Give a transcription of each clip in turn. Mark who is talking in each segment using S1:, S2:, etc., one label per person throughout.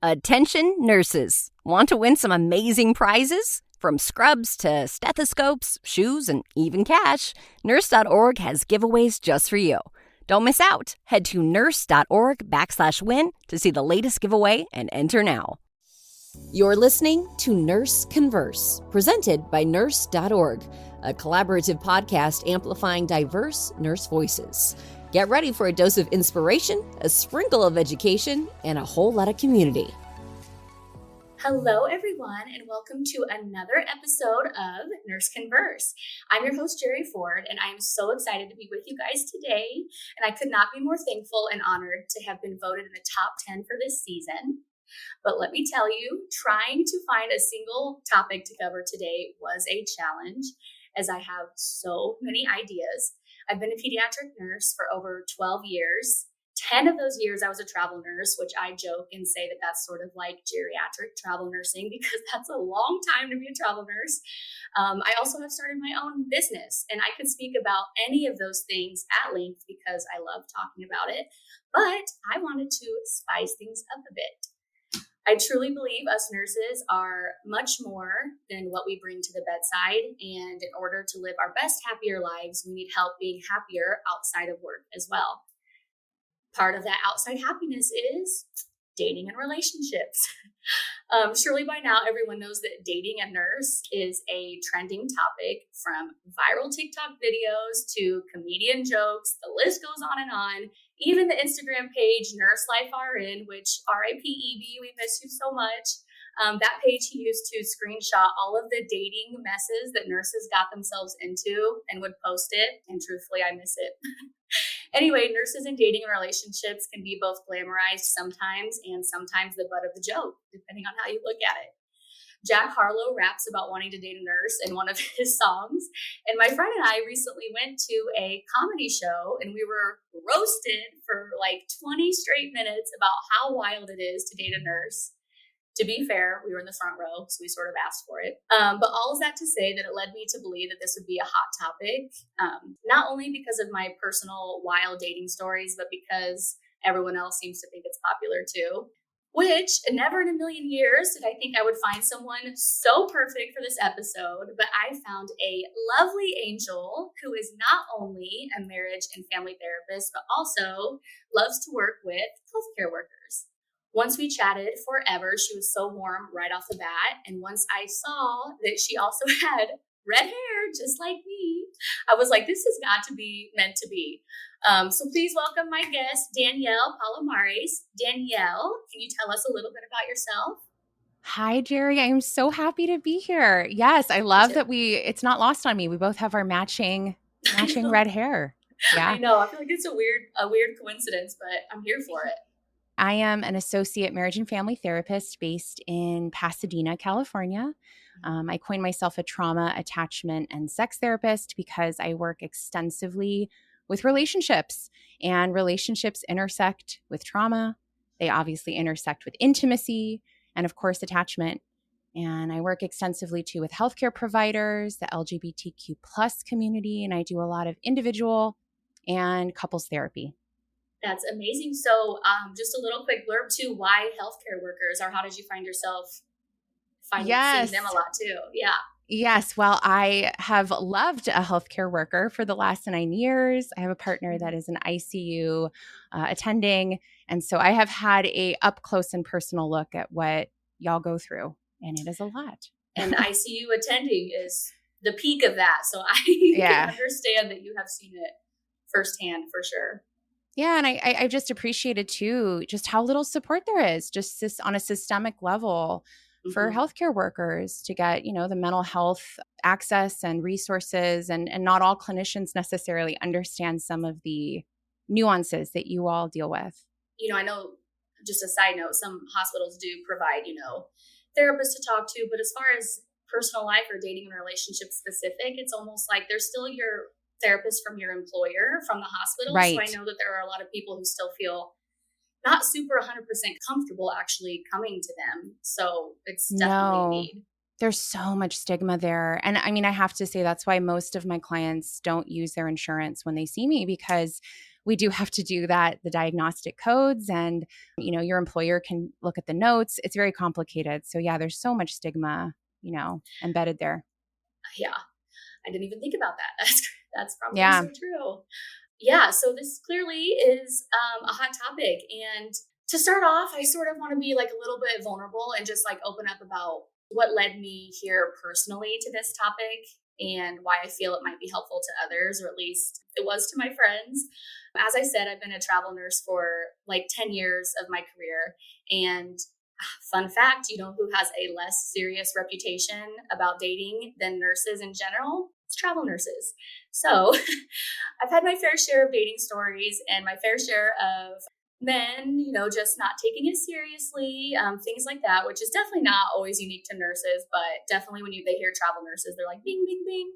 S1: Attention nurses. Want to win some amazing prizes? From scrubs to stethoscopes, shoes, and even cash, Nurse.org has giveaways just for you. Don't miss out. Head to Nurse.org/win to see the latest giveaway and enter now. You're listening to Nurse Converse, presented by Nurse.org, a collaborative podcast amplifying diverse nurse voices. Get ready for a dose of inspiration, a sprinkle of education, and a whole lot of community.
S2: Hello, everyone, and welcome to another episode of Nurse Converse. I'm your host, Jeri Ford, and I am so excited to be with you guys today. And I could not be more thankful and honored to have been voted in the top 10 for this season. But let me tell you, trying to find a single topic to cover today was a challenge, as I have so many ideas. I've been a pediatric nurse for over 12 years. 10 of those years I was a travel nurse, which I joke and say that that's sort of like geriatric travel nursing because that's a long time to be a travel nurse. I also have started my own business, and I could speak about any of those things at length because I love talking about it, but I wanted to spice things up a bit. I truly believe us nurses are much more than what we bring to the bedside, and in order to live our best, happier lives, we need help being happier outside of work as well. Part of that outside happiness is dating and relationships. Surely by now, everyone knows that dating a nurse is a trending topic, from viral TikTok videos to comedian jokes. The list goes on and on. Even the Instagram page, Nurse Life RN, which RIP Evie, we miss you so much. That page he used to screenshot all of the dating messes that nurses got themselves into and would post it. And truthfully, I miss it. Anyway, nurses and dating and relationships can be both glamorized sometimes and sometimes the butt of the joke, depending on how you look at it. Jack Harlow raps about wanting to date a nurse in one of his songs. And my friend and I recently went to a comedy show, and we were roasted for like 20 straight minutes about how wild it is to date a nurse. To be fair, we were in the front row, so we sort of asked for it. But all of that to say that it led me to believe that this would be a hot topic, not only because of my personal wild dating stories, but because everyone else seems to think it's popular too. Which, never in a million years did I think I would find someone so perfect for this episode, but I found a lovely angel who is not only a marriage and family therapist, but also loves to work with healthcare workers. Once we chatted forever, she was so warm right off the bat. And once I saw that she also had red hair, just like me, I was like, this has got to be meant to be. So please welcome my guest, Danielle Palomares. Danielle, can you tell us a little bit about yourself?
S3: Hi, Jeri. I'm so happy to be here. Yes, I love that it's not lost on me. We both have our matching red hair. Yeah.
S2: I know. I feel like it's a weird coincidence, but I'm here for it.
S3: I am an associate marriage and family therapist based in Pasadena, California. I coined myself a trauma, attachment, and sex therapist because I work extensively with relationships, and relationships intersect with trauma. They obviously intersect with intimacy and, of course, attachment. And I work extensively too with healthcare providers, the LGBTQ plus community, and I do a lot of individual and couples therapy.
S2: That's amazing. So just a little quick blurb too, why healthcare workers, or how did you find yourself seeing them a lot too? Yeah.
S3: Yes. Well, I have loved a healthcare worker for the last 9 years. I have a partner that is an ICU attending. And so I have had a up close and personal look at what y'all go through, and it is a lot.
S2: And ICU attending is the peak of that. So I can understand that you have seen it firsthand for sure.
S3: Yeah. And I just appreciated too, just how little support there is just on a systemic level for healthcare workers to get, the mental health access and resources. And not all clinicians necessarily understand some of the nuances that you all deal with.
S2: I know, just a side note, some hospitals do provide, therapists to talk to, but as far as personal life or dating and relationship specific, it's almost like they're still your therapist from your employer, from the hospital.
S3: Right.
S2: So I know that there are a lot of people who still feel not super 100% comfortable actually coming to them. So it's definitely a need.
S3: There's so much stigma there. And I mean, I have to say that's why most of my clients don't use their insurance when they see me, because we do have to do that, the diagnostic codes, and, your employer can look at the notes. It's very complicated. So yeah, there's so much stigma, embedded there.
S2: Yeah. I didn't even think about that. That's probably
S3: Yeah.
S2: so true. Yeah. So this clearly is a hot topic. And to start off, I sort of want to be like a little bit vulnerable and just like open up about what led me here personally to this topic and why I feel it might be helpful to others, or at least it was to my friends. As I said, I've been a travel nurse for like 10 years of my career. And fun fact, you know who has a less serious reputation about dating than nurses in general? It's travel nurses. So I've had my fair share of dating stories and my fair share of men, just not taking it seriously, things like that, which is definitely not always unique to nurses, but definitely when they hear travel nurses, they're like, bing, bing, bing.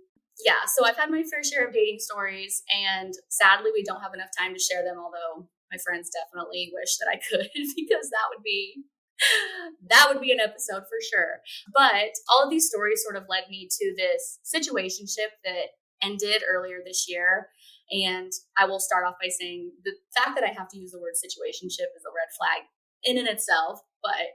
S2: Yeah, so I've had my fair share of dating stories, and sadly, we don't have enough time to share them, although my friends definitely wish that I could, because that would be an episode for sure. But all of these stories sort of led me to this situationship that ended earlier this year. And I will start off by saying the fact that I have to use the word situationship is a red flag in and itself, but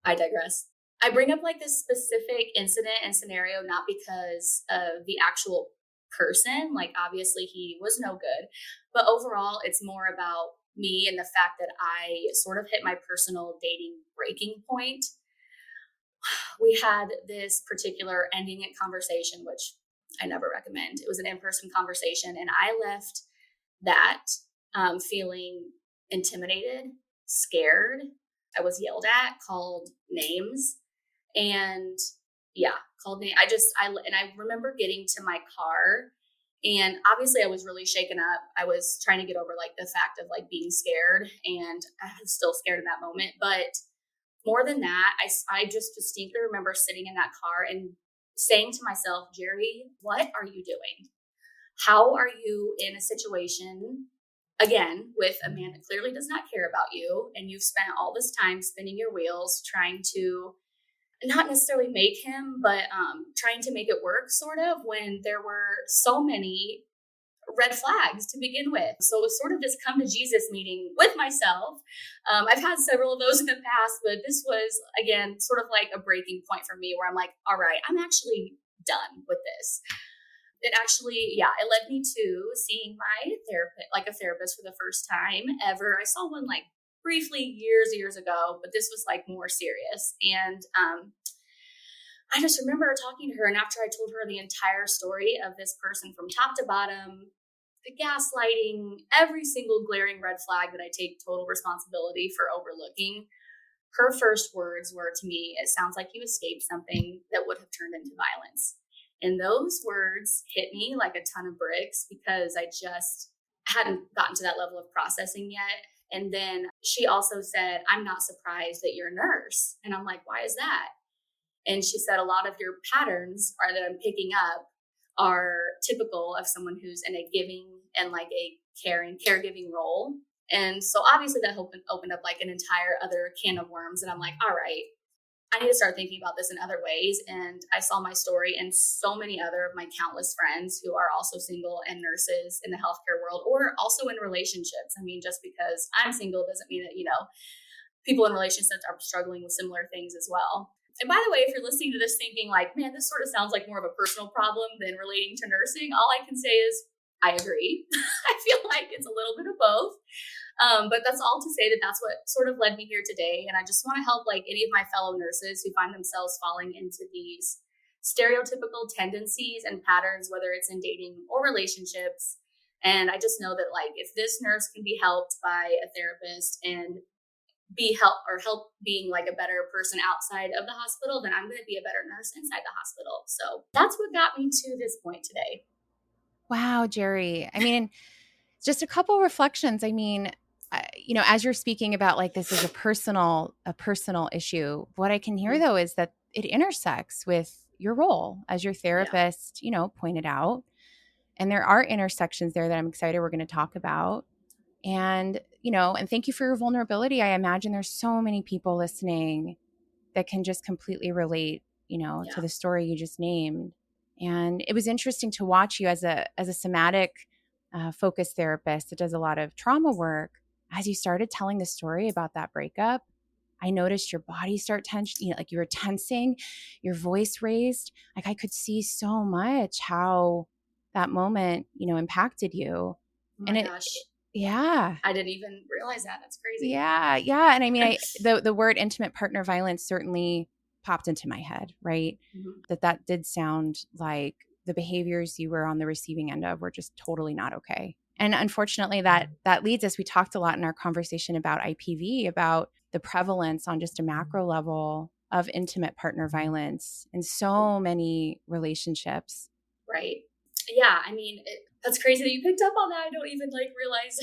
S2: I digress. I bring up like this specific incident and scenario, not because of the actual person, like obviously he was no good, but overall it's more about me and the fact that I sort of hit my personal dating breaking point. We had this particular ending it conversation, which I never recommend. It was an in-person conversation, and I left that feeling intimidated, scared. I was yelled at, called names, and called me. I remember getting to my car, and obviously I was really shaken up. I was trying to get over like the fact of like being scared, and I was still scared in that moment. But more than that, I just distinctly remember sitting in that car and saying to myself, Jeri, what are you doing? How are you in a situation, again, with a man that clearly does not care about you, and you've spent all this time spinning your wheels trying to not necessarily make him, but trying to make it work, sort of, when there were so many red flags to begin with. So it was sort of this come to Jesus meeting with myself. I've had several of those in the past, but this was, again, sort of like a breaking point for me where I'm like, all right, I'm actually done with this. It actually, it led me to seeing my therapist for the first time ever. I saw one like briefly years ago, but this was like more serious. And I just remember talking to her, and after I told her the entire story of this person from top to bottom, the gaslighting, every single glaring red flag that I take total responsibility for overlooking, her first words were to me, it sounds like you escaped something that would have turned into violence. And those words hit me like a ton of bricks because I just hadn't gotten to that level of processing yet. And then she also said, I'm not surprised that you're a nurse. And I'm like, why is that? And she said, a lot of your patterns that I'm picking up are typical of someone who's in a giving and like a caregiving role. And so obviously that opened up like an entire other can of worms. And I'm like, all right, I need to start thinking about this in other ways. And I saw my story and so many other of my countless friends who are also single and nurses in the healthcare world, or also in relationships. I mean, just because I'm single doesn't mean that, people in relationships are struggling with similar things as well. And by the way, if you're listening to this thinking like, man, this sort of sounds like more of a personal problem than relating to nursing, all I can say is, I agree. I feel like it's a little bit of both. But that's all to say that that's what sort of led me here today. And I just want to help like any of my fellow nurses who find themselves falling into these stereotypical tendencies and patterns, whether it's in dating or relationships. And I just know that like, if this nurse can be helped by a therapist and help being like a better person outside of the hospital, then I'm going to be a better nurse inside the hospital. So that's what got me to this point today.
S3: Wow, Jeri. I mean, just a couple reflections. I mean, as you're speaking about like this is a personal issue, what I can hear though is that it intersects with your role as your therapist, pointed out. And there are intersections there that I'm excited we're going to talk about. And, and thank you for your vulnerability. I imagine there's so many people listening that can just completely relate, to the story you just named. And it was interesting to watch you as a somatic focused therapist that does a lot of trauma work, as you started telling the story about that breakup, I noticed your body start tension, like you were tensing, your voice raised. Like I could see so much how that moment, impacted you.
S2: Oh
S3: And
S2: my gosh.
S3: yeah.
S2: I didn't even realize that. That's crazy.
S3: Yeah. Yeah. And I mean, the word intimate partner violence certainly popped into my head, right?
S2: Mm-hmm.
S3: That did sound like the behaviors you were on the receiving end of were just totally not okay. And unfortunately, that leads us, we talked a lot in our conversation about IPV, about the prevalence on just a macro level of intimate partner violence in so many relationships.
S2: Right. Yeah. I mean, that's crazy that you picked up on that. I don't even realize.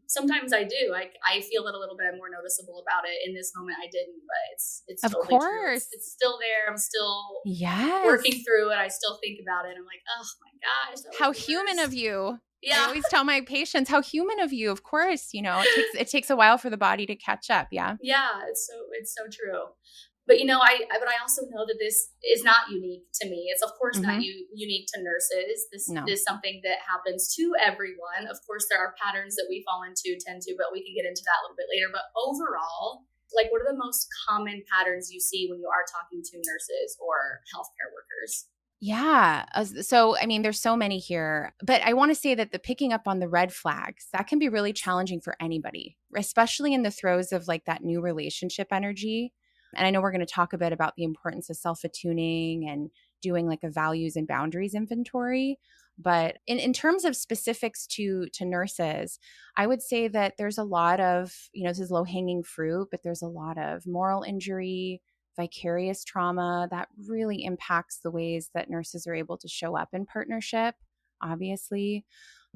S2: Sometimes I do. I feel it a little bit. I'm more noticeable about it. In this moment, I didn't, but it's
S3: Of
S2: totally true.
S3: course.
S2: It's still there. I'm still
S3: Yes.
S2: working through it. I still think about it. I'm like, oh my gosh, that was
S3: how
S2: the
S3: human
S2: worst.
S3: of you.
S2: Yeah.
S3: I always tell my patients, how human of you. Of course, it takes a while for the body to catch up. Yeah.
S2: Yeah. It's so true. But I also know that this is not unique to me. It's of course not unique to nurses. This is something that happens to everyone. Of course, there are patterns that we fall into, tend to, but we can get into that a little bit later. But overall, what are the most common patterns you see when you are talking to nurses or healthcare workers?
S3: Yeah. So, I mean, there's so many here, but I want to say that the picking up on the red flags, that can be really challenging for anybody, especially in the throes of that new relationship energy. And I know we're going to talk a bit about the importance of self-attuning and doing a values and boundaries inventory. But in terms of specifics to nurses, I would say that there's a lot of, this is low-hanging fruit, but there's a lot of moral injury, vicarious trauma that really impacts the ways that nurses are able to show up in partnership, obviously.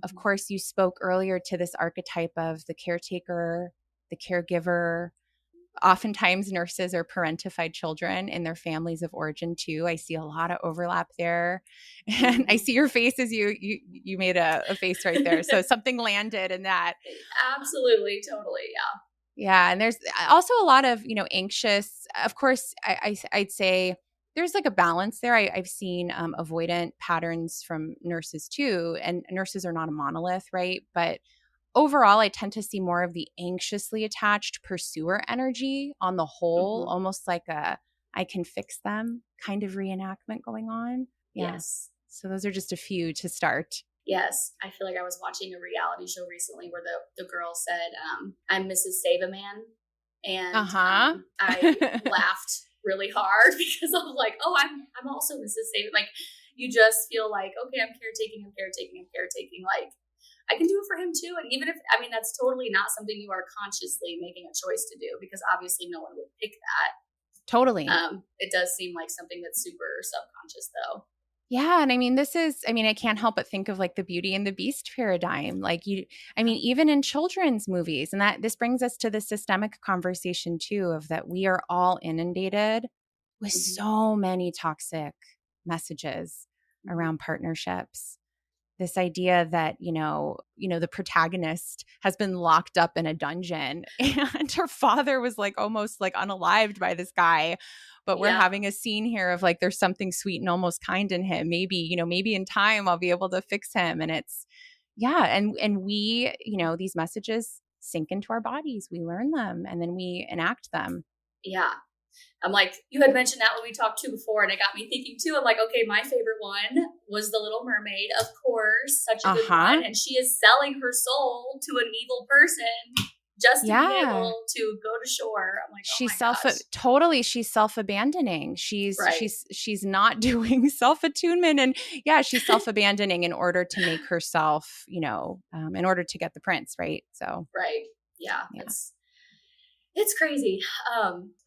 S3: Of course, you spoke earlier to this archetype of the caretaker, the caregiver. Oftentimes, nurses are parentified children in their families of origin too. I see a lot of overlap there, and I see your face as you made a face right there. So something landed in that.
S2: Absolutely, totally, yeah.
S3: Yeah, and there's also a lot of anxious. Of course, I'd say there's a balance there. I've seen avoidant patterns from nurses too, and nurses are not a monolith, right? But overall, I tend to see more of the anxiously attached pursuer energy on the whole, almost like a I can fix them kind of reenactment going on. Yeah.
S2: Yes.
S3: So those are just a few to start.
S2: Yes. I feel like I was watching a reality show recently where the girl said, I'm Mrs. Save-A-Man. And I laughed really hard because I'm like, oh, I'm also Mrs. Save-A-Man. You just feel like, okay, I'm caretaking. I can do it for him too. And even if, that's totally not something you are consciously making a choice to do, because obviously no one would pick that.
S3: Totally.
S2: It does seem like something that's super subconscious though.
S3: Yeah. And I can't help but think of the Beauty and the Beast paradigm. Even in children's movies, and that this brings us to the systemic conversation too, of that we are all inundated with so many toxic messages around partnerships. This idea that, the protagonist has been locked up in a dungeon and her father was almost unalived by this guy. But we're having a scene here of there's something sweet and almost kind in him. Maybe, maybe in time I'll be able to fix him. And it's, and we, these messages sink into our bodies. We learn them and then we enact them.
S2: Yeah. I'm like, you had mentioned that when we talked to before, and it got me thinking too. I'm like, okay, my favorite one was The Little Mermaid, of course, such a good one. And she is selling her soul to an evil person just to be able to go to shore. I'm like,
S3: she's self-abandoning. She's not doing self-attunement, and she's self-abandoning in order to make herself, in order to get the prince, right? So
S2: right, yeah. It's crazy.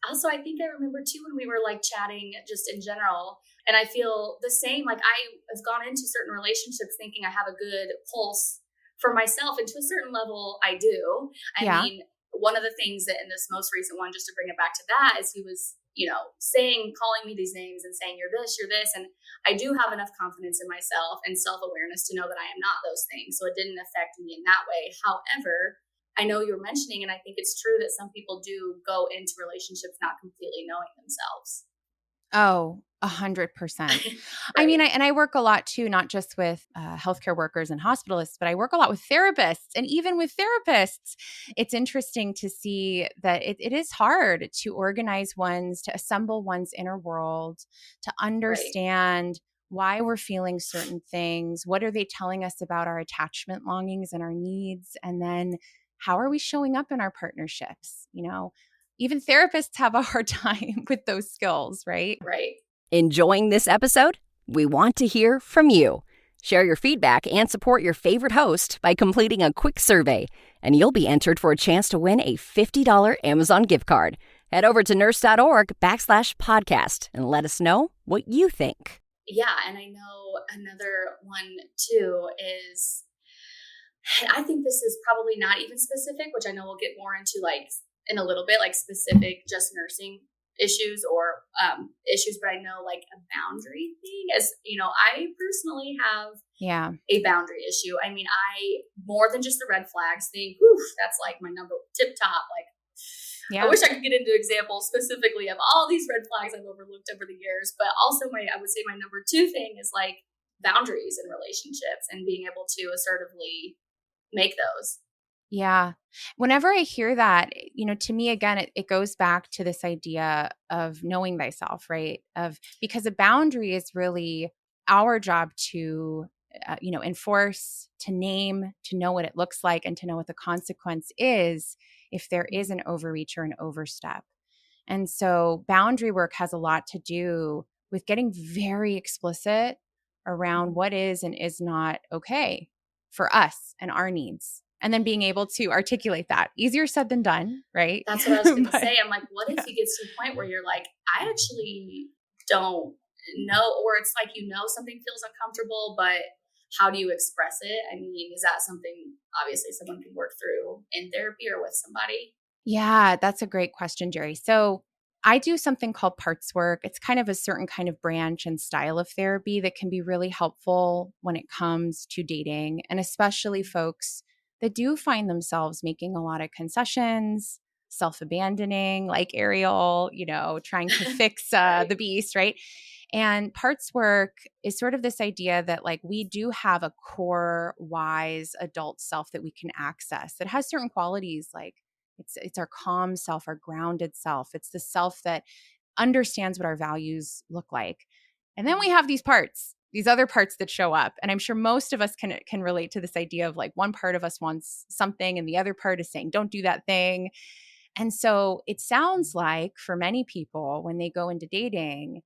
S2: Also, I think I remember too when we were chatting just in general, and I feel the same. I have gone into certain relationships thinking I have a good pulse for myself, and to a certain level, I do. I mean, one of the things that in this most recent one, just to bring it back to that, is he was, calling me these names and saying, you're this, and I do have enough confidence in myself and self-awareness to know that I am not those things. So it didn't affect me in that way. However, I know you're mentioning, and I think it's true that some people do go into relationships not completely knowing themselves.
S3: Oh, 100%. I
S2: Right.
S3: mean, I work a lot too, not just with healthcare workers and hospitalists, but I work a lot with therapists. And even with therapists, it's interesting to see that it is hard to organize to assemble one's inner world, to
S2: Right.
S3: understand why we're feeling certain things. What are they telling us about our attachment longings and our needs? And then how are we showing up in our partnerships? Even therapists have a hard time with those skills, right?
S2: Right.
S1: Enjoying this episode? We want to hear from you. Share your feedback and support your favorite host by completing a quick survey, and you'll be entered for a chance to win a $50 Amazon gift card. Head over to nurse.org/podcast and let us know what you think.
S2: Yeah. And I know another one too is, and I think this is probably not even specific, which I know we'll get more into like in a little bit, like specific just nursing issues or issues, but I know like a boundary thing as, I personally have a boundary issue. I mean, I more than just the red flags thing, that's like my number tip top. Like, I wish I could get into examples specifically of all these red flags I've overlooked over the years, but also I would say my number two thing is like boundaries in relationships and being able to assertively make those.
S3: Yeah. Whenever I hear that, to me, again, it goes back to this idea of knowing thyself, right? Because a boundary is really our job to, enforce, to name, to know what it looks like, and to know what the consequence is if there is an overreach or an overstep. And so boundary work has a lot to do with getting very explicit around what is and is not okay for us and our needs. And then being able to articulate that. Easier said than done, right?
S2: That's what I was going to say. I'm like, what if it gets to a point where you're like, I actually don't know, or it's like, something feels uncomfortable, but how do you express it? I mean, is that something obviously someone can work through in therapy or with somebody?
S3: Yeah, that's a great question, Jeri. So I do something called parts work. It's kind of a certain kind of branch and style of therapy that can be really helpful when it comes to dating, and especially folks that do find themselves making a lot of concessions, self-abandoning, like Ariel, trying to fix
S2: Right.
S3: the beast, right? And parts work is sort of this idea that like we do have a core wise adult self that we can access that has certain qualities like it's our calm self, our grounded self. It's the self that understands what our values look like. And then we have these other parts that show up. And I'm sure most of us can relate to this idea of like one part of us wants something and the other part is saying, don't do that thing. And so it sounds like for many people, when they go into dating,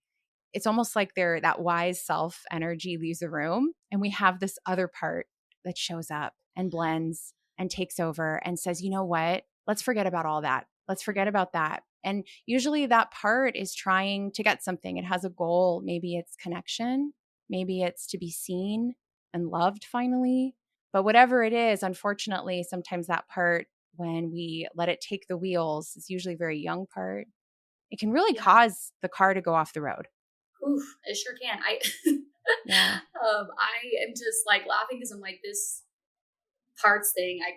S3: it's almost like that wise self energy leaves the room. And we have this other part that shows up and blends and takes over and says, you know what? Let's forget about all that. Let's forget about that. And usually that part is trying to get something. It has a goal. Maybe it's connection. Maybe it's to be seen and loved finally. But whatever it is, unfortunately, sometimes that part, when we let it take the wheels, it's usually a very young part. It can really cause the car to go off the road.
S2: Oof, it sure can.
S3: Yeah.
S2: I am just like laughing because I'm like, this parts thing. I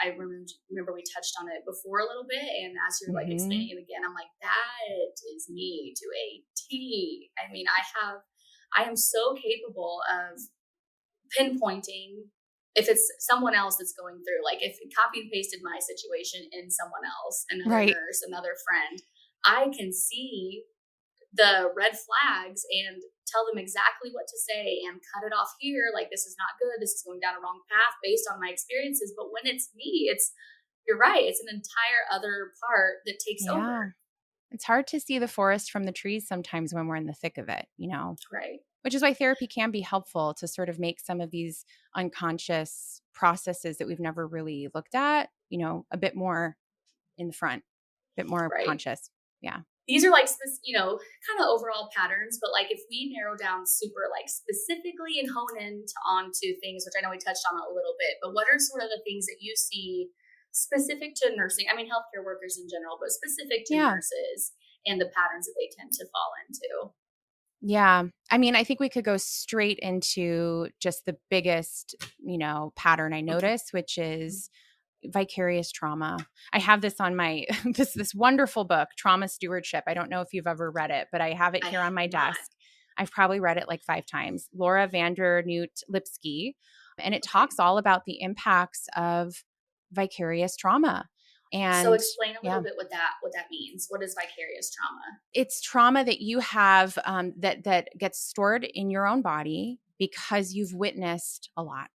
S2: remember we touched on it before a little bit, and as you're like explaining it again, I'm like, that is me to a T. I mean, I am so capable of pinpointing if it's someone else that's going through, like if it copy and pasted my situation in someone else, another nurse, another friend, I can see the red flags and tell them exactly what to say and cut it off here. Like, this is not good. This is going down a wrong path based on my experiences. But when it's me, you're right. It's an entire other part that takes over.
S3: It's hard to see the forest from the trees sometimes when we're in the thick of it,
S2: Right.
S3: Which is why therapy can be helpful to sort of make some of these unconscious processes that we've never really looked at, a bit more in the front, a bit more conscious. Yeah.
S2: These are like, kind of overall patterns, but like if we narrow down super like specifically and hone in onto things, which I know we touched on a little bit, but what are sort of the things that you see specific to nursing? I mean, healthcare workers in general, but specific to nurses and the patterns that they tend to fall into.
S3: Yeah. I mean, I think we could go straight into just the biggest, pattern I notice, which is vicarious trauma. I have this on my this wonderful book, Trauma Stewardship. I don't know if you've ever read it, but I have it here on my desk. I've probably read it like 5 times. Laura Vandernoot Lipsky, and it talks all about the impacts of vicarious trauma. And
S2: so explain a little bit what that means. What is vicarious trauma?
S3: It's trauma that you have that gets stored in your own body because you've witnessed a lot,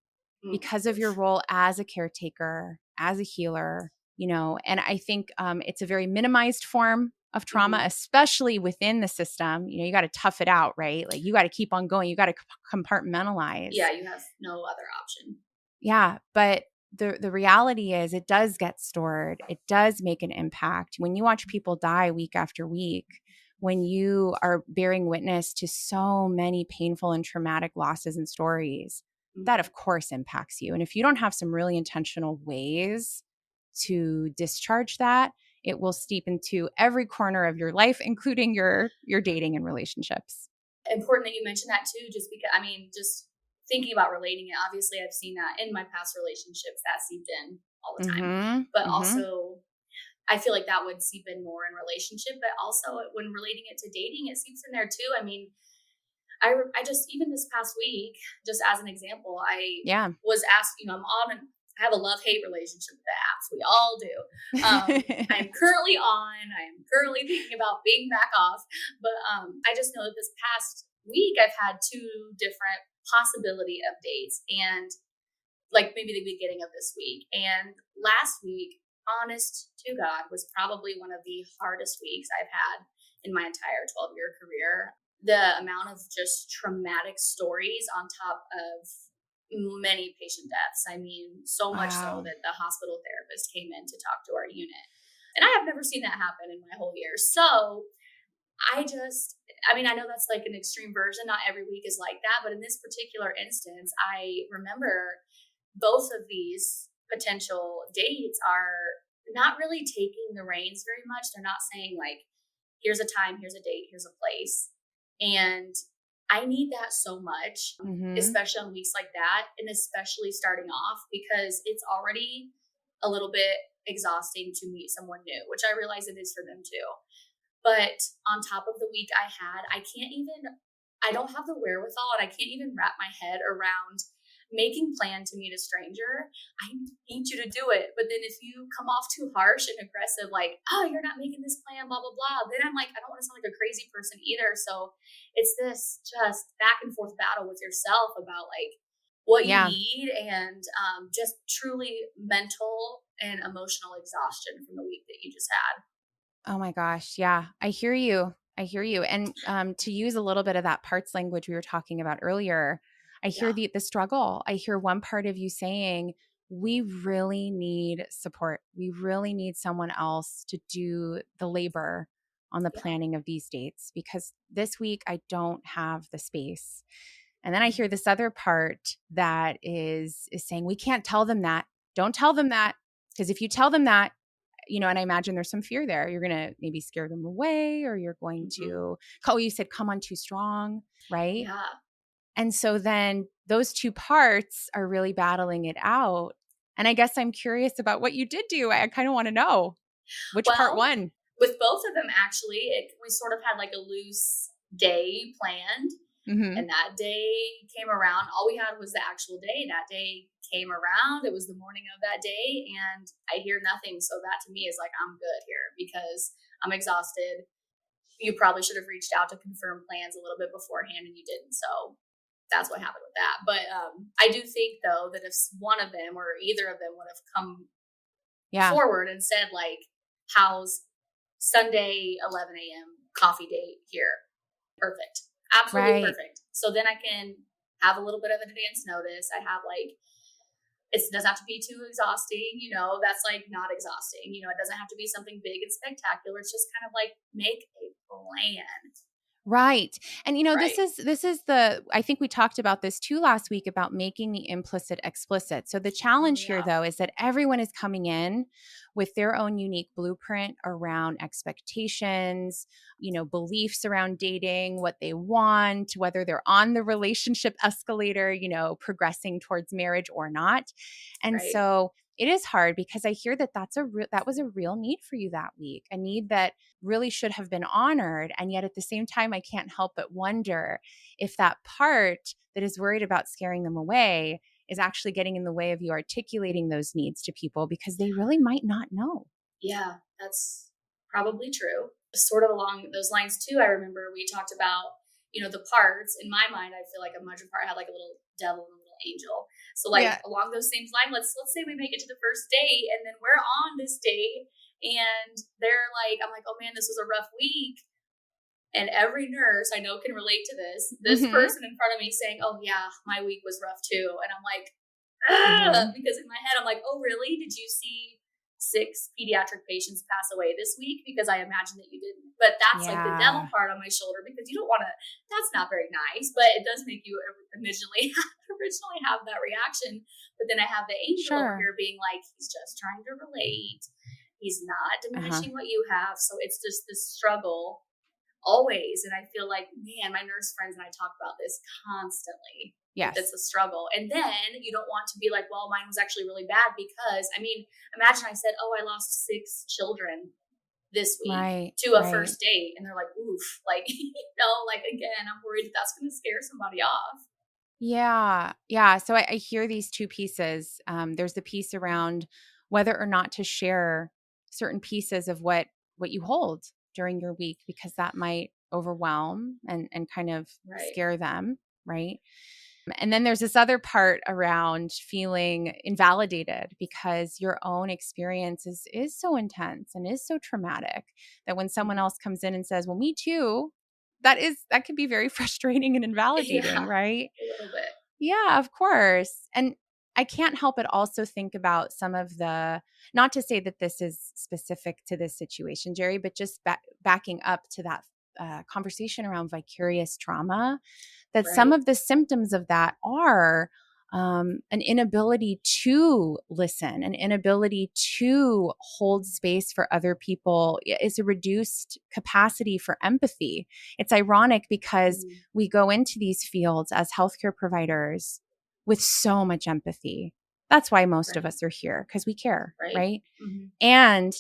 S3: because of your role as a caretaker, as a healer, and I think it's a very minimized form of trauma, especially within the system. You got to tough it out, right? Like you got to keep on going. You got to compartmentalize.
S2: Yeah, you have no other option.
S3: Yeah, but the reality is it does get stored. It does make an impact. When you watch people die week after week, when you are bearing witness to so many painful and traumatic losses and stories, that of course impacts you. And if you don't have some really intentional ways to discharge that, it will seep into every corner of your life, including your dating and relationships.
S2: Important that you mentioned that too, just because, just thinking about relating it, obviously I've seen that in my past relationships that seeped in all the time. But also I feel like that would seep in more in relationship, but also when relating it to dating, it seeps in there too. I just, even this past week, just as an example, I was asked, I have a love-hate relationship with the apps. We all do. I'm currently on. I am currently thinking about being back off. But I just know that this past week, I've had 2 different possibility updates, and like maybe the beginning of this week. And last week, honest to God, was probably one of the hardest weeks I've had in my entire 12-year career. The amount of just traumatic stories on top of many patient deaths. So much so that the hospital therapist came in to talk to our unit. And I have never seen that happen in my whole year. So I know that's like an extreme version. Not every week is like that. But in this particular instance, I remember both of these potential dates are not really taking the reins very much. They're not saying like, here's a time, here's a date, here's a place. And I need that so much, especially on weeks like that, and especially starting off, because it's already a little bit exhausting to meet someone new, which I realize it is for them too. But on top of the week I had, I don't have the wherewithal, and I can't even wrap my head around making plan to meet a stranger. I need you to do it. But then if you come off too harsh and aggressive, like, oh, you're not making this plan, blah, blah, blah, then I'm like, I don't want to sound like a crazy person either. So it's this just back and forth battle with yourself about like what you need, and just truly mental and emotional exhaustion from the week that you just had.
S3: Oh my gosh. Yeah. I hear you. And to use a little bit of that parts language we were talking about earlier, I hear the struggle. I hear one part of you saying, we really need support. We really need someone else to do the labor on the planning of these dates, because this week I don't have the space. And then I hear this other part that is saying, we can't tell them that. Don't tell them that. Because if you tell them that, and I imagine there's some fear there. You're going to maybe scare them away, or you're going to, you said, come on too strong, right?
S2: Yeah.
S3: And so then those 2 parts are really battling it out. And I guess I'm curious about what you did do. I kind of want to know which part won.
S2: With both of them, actually, we sort of had like a loose day planned. And that day came around. All we had was the actual day. That day came around. It was the morning of that day, and I hear nothing. So that to me is like, I'm good here because I'm exhausted. You probably should have reached out to confirm plans a little bit beforehand, and you didn't. So that's what happened with that. But I do think, though, that if one of them or either of them would have come forward and said, like, how's Sunday 11 a.m. coffee date here? Perfect. Absolutely perfect. So then I can have a little bit of advance notice. I have like, it doesn't have to be too exhausting. That's like not exhausting. It doesn't have to be something big and spectacular. It's just kind of like make a plan.
S3: Right. And this is I think we talked about this too last week about making the implicit explicit. So the challenge here though is that everyone is coming in with their own unique blueprint around expectations, beliefs around dating, what they want, whether they're on the relationship escalator, progressing towards marriage or not. And so it is hard because I hear that that was a real need for you that week, a need that really should have been honored. And yet at the same time, I can't help but wonder if that part that is worried about scaring them away is actually getting in the way of you articulating those needs to people because they really might not know.
S2: Yeah, that's probably true. Sort of along those lines too, I remember we talked about, the parts. In my mind, I feel like a mudgeon part had like a little devil and a little angel. So like
S3: Yeah.
S2: along those same lines, let's say we make it to the first day and then we're on this day and they're like, I'm like, oh man, this was a rough week. And every nurse I know can relate to this person in front of me saying, oh yeah, my week was rough too. And I'm like, because in my head, I'm like, oh really? Did you see 6 pediatric patients pass away this week? Because I imagine that you didn't. But that's like the devil part on my shoulder because you don't want to, that's not very nice, but it does make you originally have that reaction. But then I have the angel over here being like, he's just trying to relate. He's not diminishing what you have. So it's just this struggle always. And I feel like, man, my nurse friends and I talk about this constantly.
S3: Yes.
S2: It's a struggle. And then you don't want to be like, well, mine was actually really bad because, I mean, imagine I said, oh, I lost 6 children this week to a first date. And they're like, oof, like, like, again, I'm worried that that's going to scare somebody off.
S3: Yeah. Yeah. So I hear these two pieces. There's the piece around whether or not to share certain pieces of what you hold during your week, because that might overwhelm and kind of scare them. Right. And then there's this other part around feeling invalidated because your own experience is so intense and is so traumatic that when someone else comes in and says, well, me too, that can be very frustrating and invalidating, right?
S2: A little bit.
S3: Yeah, of course. And I can't help but also think about some of not to say that this is specific to this situation, Jeri, but just backing up to that conversation around vicarious trauma, that some of the symptoms of that are an inability to listen, an inability to hold space for other people, is a reduced capacity for empathy. It's ironic because we go into these fields as healthcare providers with so much empathy. That's why most of us are here, because we care, right? Mm-hmm. And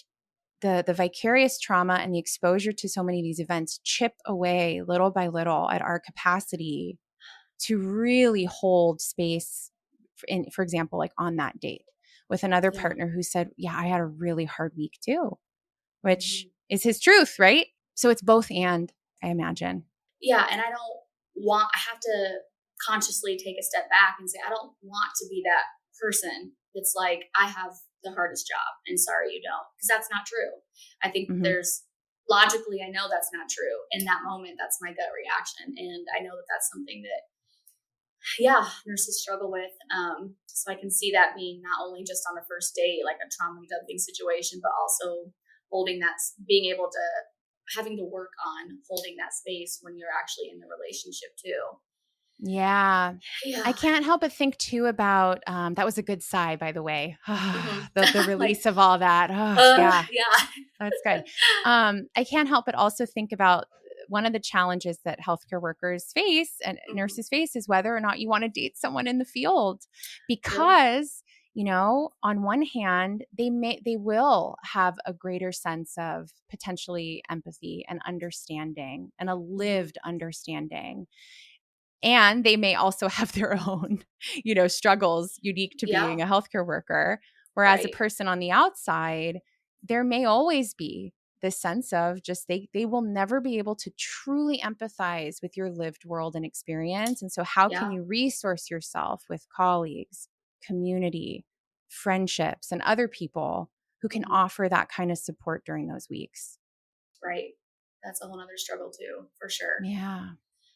S3: the vicarious trauma and the exposure to so many of these events chip away little by little at our capacity to really hold space, for example, like on that date with another partner who said, yeah, I had a really hard week too, which is his truth, right? So it's both and, I imagine.
S2: Yeah, and I have to consciously take a step back and say, I don't want to be that person that's like, I have the hardest job and sorry you don't, because that's not true. I think logically, I know that's not true. In that moment, that's my gut reaction. And I know that that's something that, nurses struggle with. So I can see that being not only just on a first date, like a trauma dumping situation, but also being able to, having to work on holding that space when you're actually in the relationship too.
S3: Yeah. I can't help but think too about, that was a good sigh, by the way, the release of all that. Yeah, that's good. I can't help but also think about one of the challenges that healthcare workers face and nurses face is whether or not you want to date someone in the field, because on one hand, they will have a greater sense of potentially empathy and understanding and a lived understanding. And they may also have their own, struggles unique to being a healthcare worker. Whereas a person on the outside, there may always be this sense of just they will never be able to truly empathize with your lived world and experience. And so how can you resource yourself with colleagues, community, friendships, and other people who can offer that kind of support during those weeks?
S2: Right. That's a whole other struggle too, for sure.
S3: Yeah.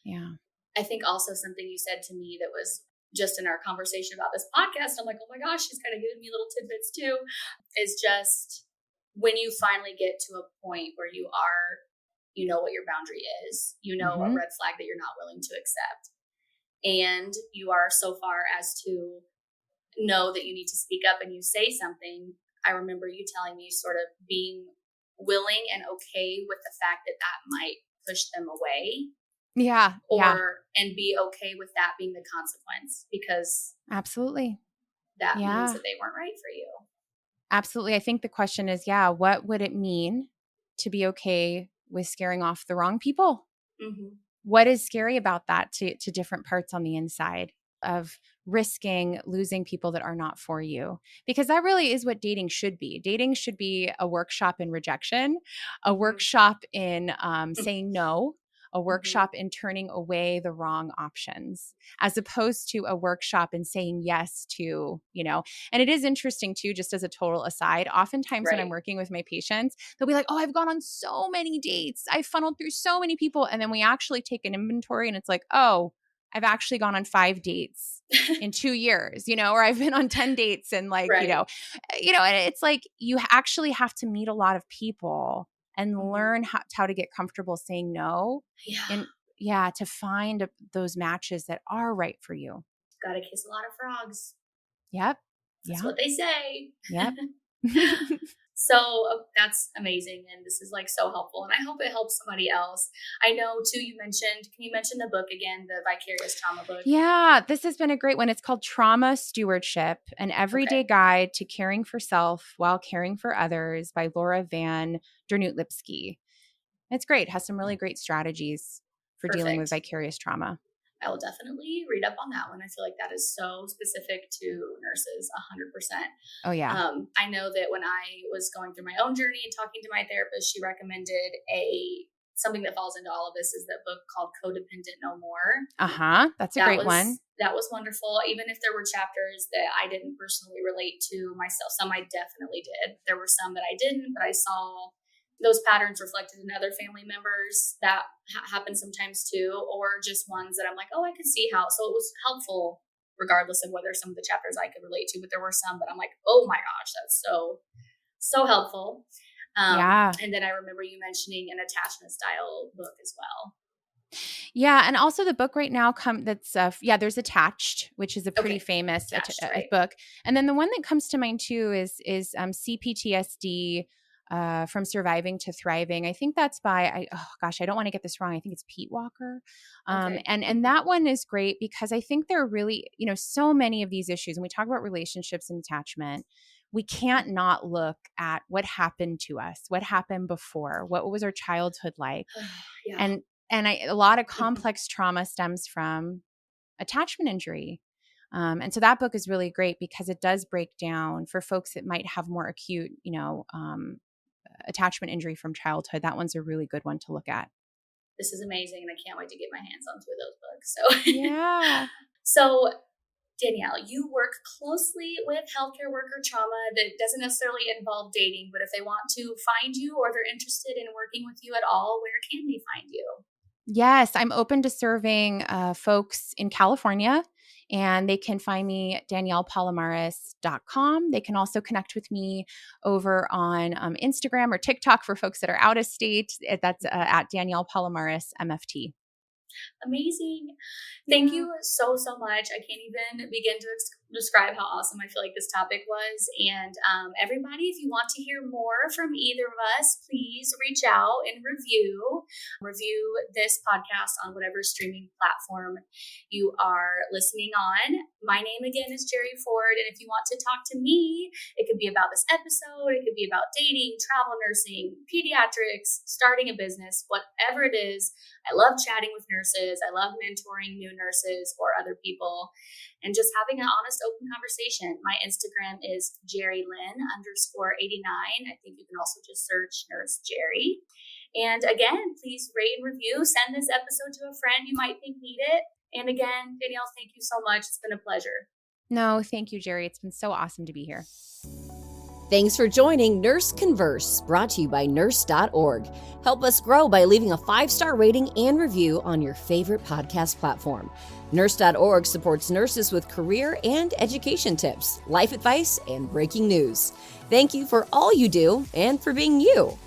S3: Yeah.
S2: I think also something you said to me that was just in our conversation about this podcast, I'm like, oh my gosh, she's kind of giving me little tidbits too, is just when you finally get to a point where you know what your boundary is, what red flag that you're not willing to accept. And you are so far as to know that you need to speak up and you say something. I remember you telling me sort of being willing and okay with the fact that that might push them away.
S3: Yeah.
S2: And be okay with that being the consequence, because
S3: absolutely
S2: that means that they weren't right for you.
S3: Absolutely. I think the question is, what would it mean to be okay with scaring off the wrong people?
S2: Mm-hmm.
S3: What is scary about that to different parts on the inside of risking losing people that are not for you? Because that really is what dating should be. Dating should be a workshop in rejection, a workshop in saying no, a workshop in turning away the wrong options, as opposed to a workshop in saying yes to, and it is interesting too, just as a total aside, oftentimes when I'm working with my patients, they'll be like, oh, I've gone on so many dates. I funneled through so many people. And then we actually take an inventory and it's like, oh, I've actually gone on 5 dates in 2 years, or I've been on 10 dates and and it's like you actually have to meet a lot of people and learn how to get comfortable saying no. And to find those matches that are right for you.
S2: Gotta kiss a lot of frogs.
S3: Yep.
S2: That's what they say.
S3: Yep.
S2: So that's amazing. And this is like so helpful. And I hope it helps somebody else. I know too, can you mention the book again, the Vicarious Trauma book?
S3: Yeah, this has been a great one. It's called Trauma Stewardship, an everyday guide to caring for self while caring for others by Laura Van Dernoot-Lipsky. It's great. It has some really great strategies for dealing with vicarious trauma.
S2: I will definitely read up on that one. I feel like that is so specific to nurses, 100%.
S3: Oh, yeah.
S2: I know that when I was going through my own journey and talking to my therapist, she recommended something that falls into all of this is that book called Codependent No More.
S3: That's a great one.
S2: That was wonderful. Even if there were chapters that I didn't personally relate to myself, some I definitely did. There were some that I didn't, but I saw those patterns reflected in other family members that happen sometimes too, or just ones that I'm like, oh, I could see how. So it was helpful regardless of whether some of the chapters I could relate to, but there were some that I'm like, oh my gosh, that's so helpful. And then I remember you mentioning an attachment style book as well.
S3: Yeah. And also the book right now there's Attached, which is a pretty famous book. And then the one that comes to mind too is CPTSD, From Surviving to Thriving. I think that's by, I don't want to get this wrong. I think it's Pete Walker. And that one is great because I think there are really, so many of these issues, and we talk about relationships and attachment. We can't not look at what happened to us, what happened before, what was our childhood like. And a lot of complex trauma stems from attachment injury. And so that book is really great because it does break down for folks that might have more acute, attachment injury from childhood. That one's a really good one to look at.
S2: This is amazing. And I can't wait to get my hands on 2 of those books. So
S3: yeah.
S2: So Danielle, you work closely with healthcare worker trauma that doesn't necessarily involve dating, but if they want to find you or they're interested in working with you at all, where can they find you?
S3: Yes, I'm open to serving folks in California, and they can find me at DaniellePalomares.com. They can also connect with me over on Instagram or TikTok for folks that are out of state. That's at Danielle Palomares MFT.
S2: Amazing. Thank you so much. I can't even begin to describe how awesome I feel like this topic was. And everybody, if you want to hear more from either of us, please reach out and review this podcast on whatever streaming platform you are listening on. My name again is Jeri Ford. And if you want to talk to me, it could be about this episode. It could be about dating, travel nursing, pediatrics, starting a business, whatever it is. I love chatting with nurses. I love mentoring new nurses or other people and just having an honest, open conversation. My Instagram is JeriLynn_89. I think you can also just search Nurse Jeri. And again, please rate and review. Send this episode to a friend you might think need it. And again, Danielle, thank you so much. It's been a pleasure.
S3: No, thank you, Jeri. It's been so awesome to be here.
S1: Thanks for joining Nurse Converse, brought to you by Nurse.org. Help us grow by leaving a 5-star rating and review on your favorite podcast platform. Nurse.org supports nurses with career and education tips, life advice, and breaking news. Thank you for all you do and for being you.